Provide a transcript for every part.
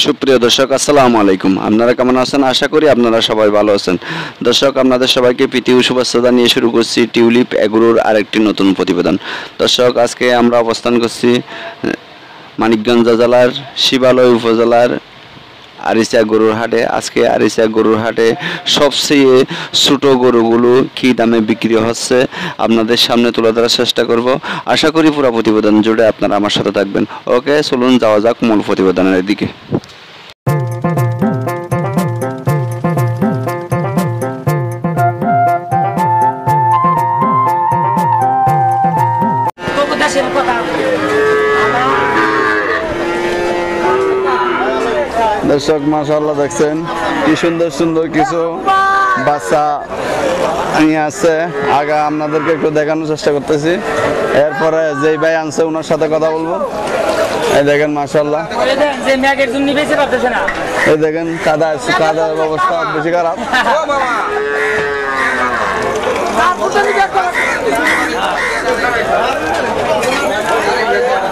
সুপ্রিয় দর্শক আসসালামু আলাইকুম। আপনারা কেমন আছেন? আশা করি আপনারা সবাই ভালো আছেন। দর্শক, আপনাদের সবাইকে প্রীতি ও শুভেচ্ছা জানিয়ে শুরু করছি টিউলিপ এগ্রোর আরেকটি নতুন প্রতিবেদন। দর্শক, আজকে আমরা অবস্থান করছি মানিকগঞ্জ জেলার শিবালয় উপজেলার আরিচা গরুর হাটে। আজকে আরিচা গরুর হাটে সবচেয়ে ছোটো গরুগুলো কী দামে বিক্রি হচ্ছে আপনাদের সামনে তুলে ধরার চেষ্টা করব। আশা করি পুরো প্রতিবেদন জুড়ে আপনারা আমার সাথে থাকবেন। ওকে, চলুন যাওয়া যাক মূল প্রতিবেদনের দিকে। দর্শক, মাশাআল্লাহ দেখছেন কি সুন্দর সুন্দর কিছু বাচ্চা নিয়ে আসছে। আগে আপনাদেরকে একটু দেখানোর চেষ্টা করতেছি, এরপরে যেই ভাই আনছে ওনার সাথে কথা বলবো। এই দেখেন মাশাআল্লাহ, এই দেখেন কাদার অবস্থা বেশি খারাপ।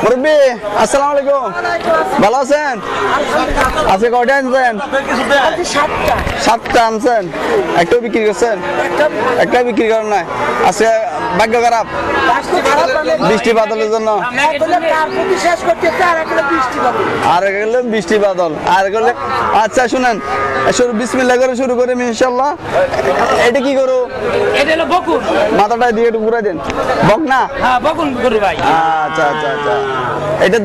মুরব্বি আসসালামু আলাইকুম, ভালো আছেন? আজকে কয়টা আনছেন? সাতটা আনছেন। একটাও বিক্রি করছেন? একটা বিক্রি করেন নাই। আজকে ভাগ্য খারাপ বৃষ্টি বাদলের জন্য। আর গেলে বৃষ্টি বাদল আর গেলে। আচ্ছা শুনেন, বিসমিল্লাহ করে শুরু করি ইনশাআল্লাহ। এটা কি করো? মাথাটা দিয়ে একটু ঘুরাই দেন। বক না? আচ্ছা আচ্ছা আচ্ছা। এটা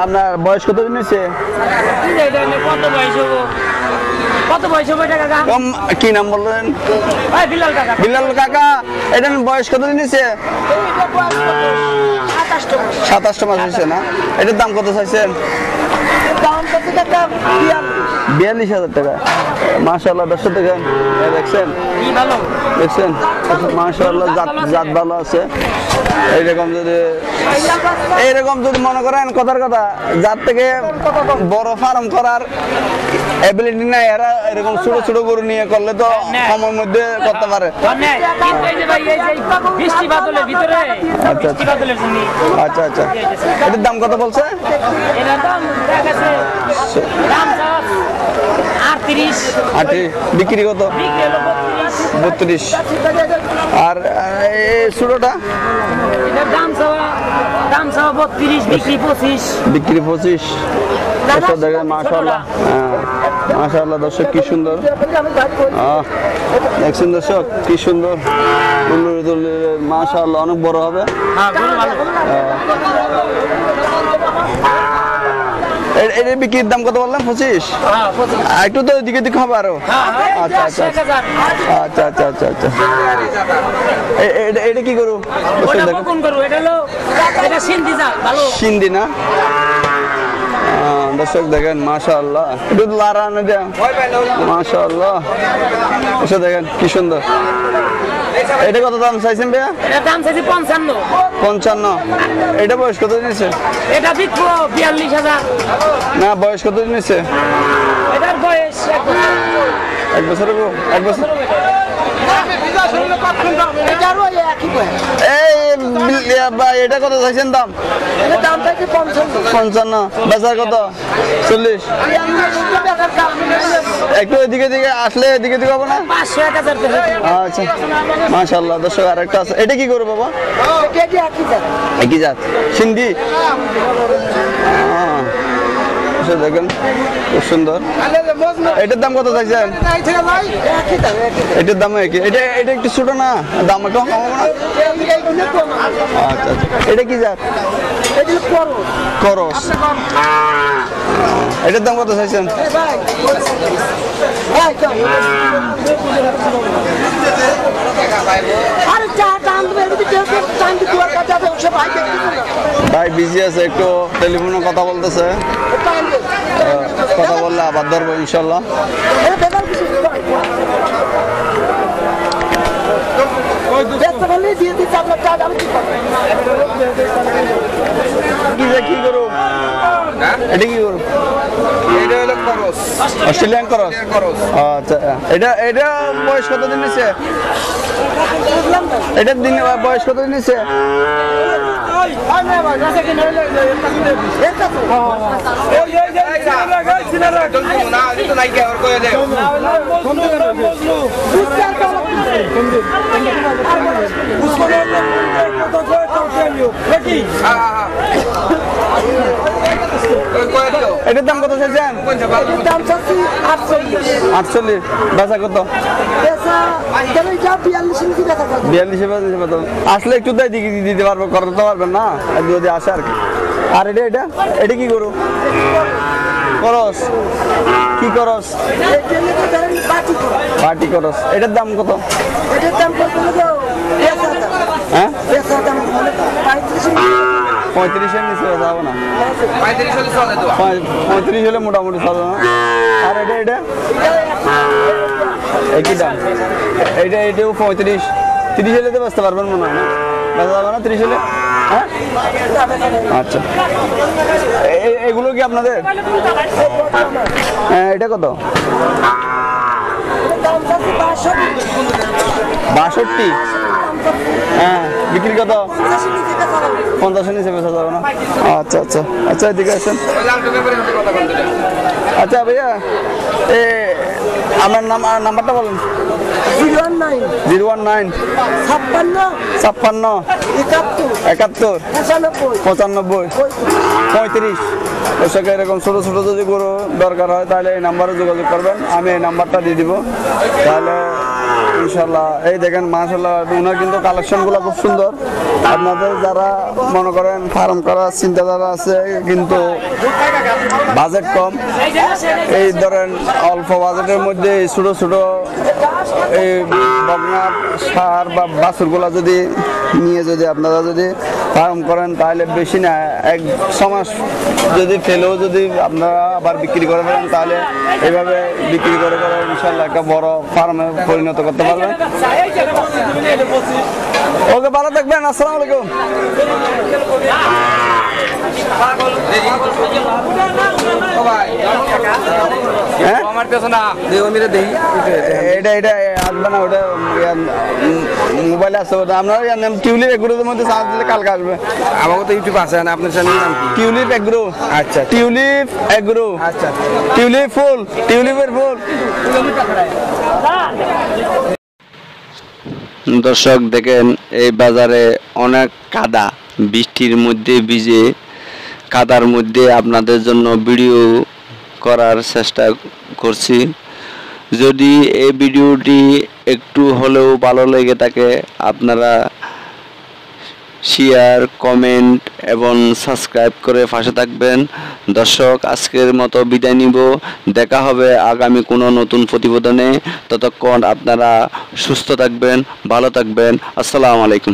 আপনার বয়স কত দিন হয়েছে? কি নাম বললেন? বিলাল কাকা। এটা বয়স কত দিন হয়েছে? 27 মাস হয়েছে না? এটার দাম কত চাইছেন? 42,000 টাকা। মাশাআল্লাহ, দর্শক দেখেন, দেখছেন দেখছেন মাশাআল্লাহ, জাত ভালো আছে। এইরকম যদি মনে করেন কথার কথা, যার থেকে বড় ফার্ম করার এবিলিটি নাই, এরা এরকম ছোট ছোট গরু নিয়ে করলে তো সময়ের মধ্যে করতে পারে। আচ্ছা আচ্ছা, এটার দাম কত বলছে? বিক্রি কত? 32। আর ছোটটা? বিক্রি 25। দেখেন মাশাআল্লাহ, মাশাআল্লাহ দর্শক, কি সুন্দর দেখছেন দর্শক, কি সুন্দর মাশাআল্লাহ, অনেক বড় হবে। এর বিক্রির দাম কত বললাম? 25। একটু তো দিকে দিকে হবে আরো। আচ্ছা আচ্ছা আচ্ছা আচ্ছা আচ্ছা আচ্ছা। এটা কি করু? সিন্ধি না? দর্শক দেখেন মাশাআল্লাহ, একটু লারা না দেয়া মাশাআল্লাহ। এসে দেখেন কি সুন্দর। এটা কত দাম চাইছেন ভাইয়া? এটার দাম চাইছি 55। এটা বয়স কত দিন হয়েছে? এটা বিক্রি 42,000। না, বয়স কত দিন হয়েছে? এটার বয়স 1 বছর। 1 বছর। এটা কত চাইছেন দাম? 55। বেচার কত? 40। একটু এদিকে দিকে আসলে এদিকে দিকে হবে না? আচ্ছা মাশাআল্লাহ দর্শক, আর একটা আছে। এটা কি করবো বাবা? একই জাত সিন্ধি। দেখেন খুব সুন্দর। এটার দাম কত চাইছেন? এটার দাম একই। এটা একটু ছোট না, দাম একটু কমাবো না? আচ্ছা আচ্ছা। এটা কি জাত? করস। এটার দাম কত চাইছেন? ভাই বিজি আছে, একটু টেলিফোনে কথা বলতেছে। কথা বললে আবার ধরবো ইনশাল্লাহ। কি করো? এটা কি করো? Australian cross. আচ্ছা, এটা বয়স কত দিন নিচ্ছে? এটার দিন বয়স কত দিন নিচ্ছে? এটার দাম কত চাইছেন? 48। বেচা কত? 42। আসলে একটু দিতে পারবো, করতে পারবেন না যদি আসে আর কি। আর এটা কি করো? করস কি করস? পার্টি করস। এটার দাম কত? হ্যাঁ 35-এর নিচে যাবো না। 35 হলে মোটামুটি চলো না। আর এটা একই দাম। এটাও 35-30 হলে তো বেচতে পারবেন মনে হয় না? বেচা যাবে না 30 হলে? হ্যাঁ আচ্ছা। এগুলো কি আপনাদের? হ্যাঁ এটা কত? 62। হ্যাঁ বিক্রি কত? 50-এর নিচে বেচা যাবে না। আচ্ছা আচ্ছা আচ্ছা এদিকে আসেন। আচ্ছা ভাইয়া আপনার নাম্বারটা বলেন। 019 56 71 95 35। দর্শক এরকম ছোটো ছোটো যদি গরু দরকার হয় তাহলে এই নাম্বারে যোগাযোগ করবেন, আমি এই নাম্বারটা দিয়ে দিব। তাহলে ইনশাল্লাহ এই দেখেন মাশাআল্লাহ ওনার কিন্তু কালেকশনগুলো খুব সুন্দর। আপনাদের যারা মনে করেন ফার্ম করার চিন্তাধারা আছে কিন্তু বাজেট কম, এই ধরেন অল্প বাজেটের মধ্যে এই ছোটো ছোটো এই বকনার সার বা বাছুরগুলা যদি নিয়ে যদি আপনারা যদি ফার্ম করেন তাহলে বেশি না 1 মাস যদি ফেলেও যদি আপনারা আবার বিক্রি করে ফেলেন তাহলে এইভাবে বিক্রি করে ইনশাল্লাহ একটা বড় ফার্মে পরিণত করতে পারবেন। ওকে ভালো থাকবেন, আসসালামু আলাইকুম। মোবাইলে আছে আপনার টিউলিপ এগ্রোর মধ্যে চার্জ দিলে কালকে আসবে। আমাকে তো ইউটিউব আছে না, আপনার চ্যানেল নাম কি? Tulip agro. আচ্ছা টিউলিপ এগ্রো। আচ্ছা টিউলিপ ফুল, টিউলিপের ফুল। দর্শক দেখেন এই বাজারে অনেক কাদা, বৃষ্টির মধ্যে ভিজে কাদার মধ্যে আপনাদের জন্য ভিডিও করার চেষ্টা করছি। যদি এই ভিডিওটি একটু হলেও ভালো লেগে থাকে আপনারা শেয়ার, কমেন্ট এবং সাবস্ক্রাইব করে পাশে থাকবেন। দর্শক আজকের মতো বিদায় নিব, দেখা হবে আগামী কোনো নতুন প্রতিবেদনে। ততক্ষণ আপনারা সুস্থ থাকবেন, ভালো থাকবেন। আসসালামু আলাইকুম।